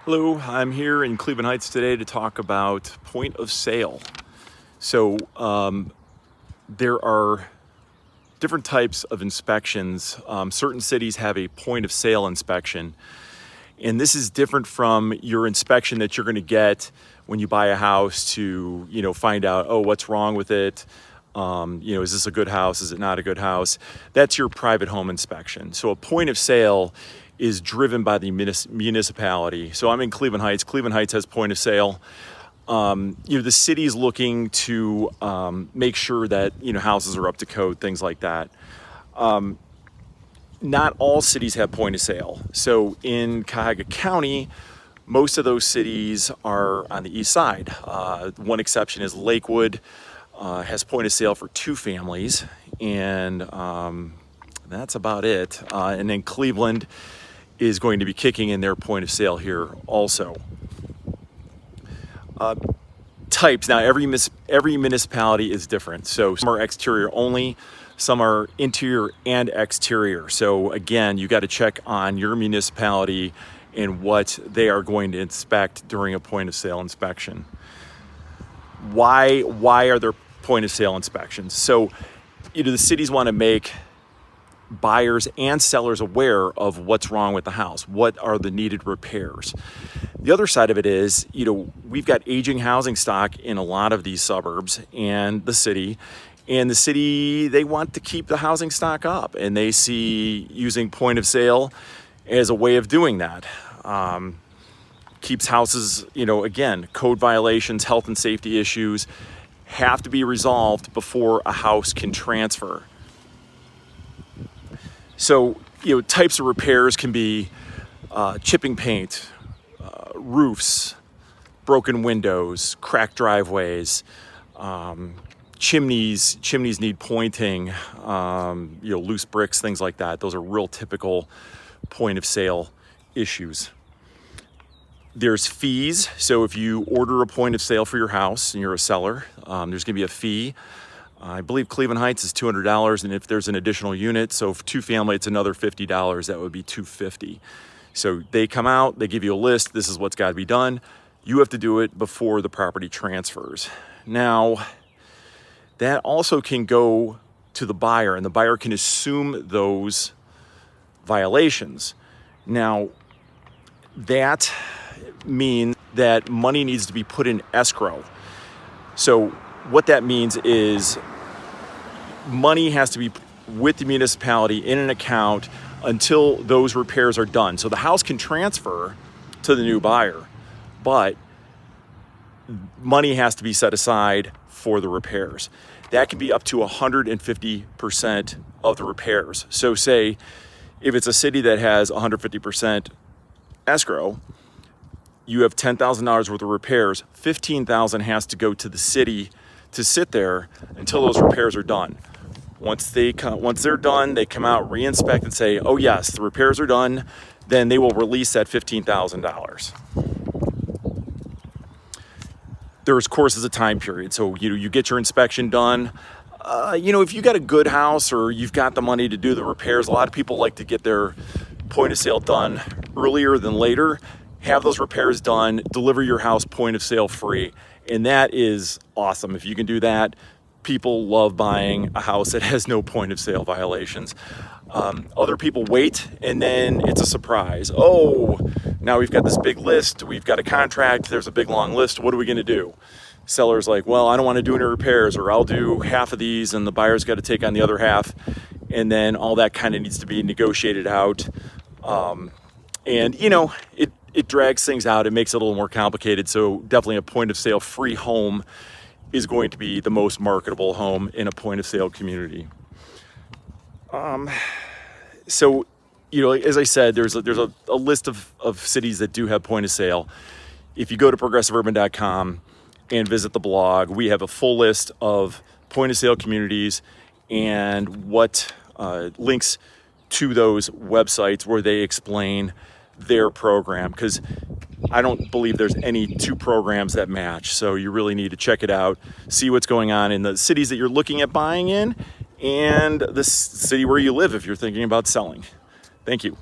Hello, I'm here in Cleveland Heights today to talk about point of sale. So there are different types of inspections. Certain cities have a point of sale inspection, and this is different from your inspection that you're going to get when you buy a house to, find out, oh, what's wrong with it? Is this a good house? Is it not a good house? That's your private home inspection. So a point of sale is driven by the municipality. So I'm in Cleveland Heights. Cleveland Heights has point of sale. The city is looking to make sure that houses are up to code, things like that. Not all cities have point of sale. So in Cuyahoga County, most of those cities are on the east side. One exception is Lakewood, has point of sale for 2 families, and that's about it. And then Cleveland is going to be kicking in their point of sale here also. Types, now every municipality is different. So some are exterior only, some are interior and exterior. So again, you got to check on your municipality and what they are going to inspect during a point of sale inspection. Why are there point of sale inspections? So the cities want to make buyers and sellers aware of what's wrong with the house. What are the needed repairs? The other side of it is, we've got aging housing stock in a lot of these suburbs and the city. And the city, they want to keep the housing stock up, and they see using point of sale as a way of doing that. Keeps houses, again, code violations, health and safety issues have to be resolved before a house can transfer. So, types of repairs can be chipping paint, roofs, broken windows, cracked driveways, chimneys need pointing, loose bricks, things like that. Those are real typical point of sale issues. There's fees. So if you order a point of sale for your house and you're a seller, there's going to be a fee. I believe Cleveland Heights is $200, and if there's an additional unit, so for 2 family, it's another $50. That would be $250. So they come out, they give you a list. This is what's got to be done. You have to do it before the property transfers. Now, that also can go to the buyer, and the buyer can assume those violations. Now, that means that money needs to be put in escrow. So what that means is money has to be with the municipality in an account until those repairs are done. So the house can transfer to the new buyer, but money has to be set aside for the repairs. That can be up to 150% of the repairs. So say if it's a city that has 150% escrow, you have $10,000 worth of repairs, $15,000 has to go to the city to sit there until those repairs are done. Once they're done, they come out, re-inspect, and say, oh yes, the repairs are done, then they will release that $15,000. There's, of course, a time period. So you get your inspection done. If you got a good house or you've got the money to do the repairs, a lot of people like to get their point of sale done earlier than later. Have those repairs done, deliver your house point of sale free. And that is awesome. If you can do that, people love buying a house that has no point of sale violations. Other people wait, and then it's a surprise. Oh, now we've got this big list. We've got a contract. There's a big long list. What are we going to do? Seller's like, well, I don't want to do any repairs, or I'll do half of these, and the buyer's got to take on the other half. And then all that kind of needs to be negotiated out. It drags things out. It makes it a little more complicated. So definitely a point of sale free home is going to be the most marketable home in a point of sale community. So as I said, there's a list of cities that do have point of sale. If you go to progressiveurban.com and visit the blog, we have a full list of point of sale communities and what links to those websites where they explain their program, because I don't believe there's any 2 programs that match. So you really need to check it out, see what's going on in the cities that you're looking at buying in, and the city where you live if you're thinking about selling. Thank you.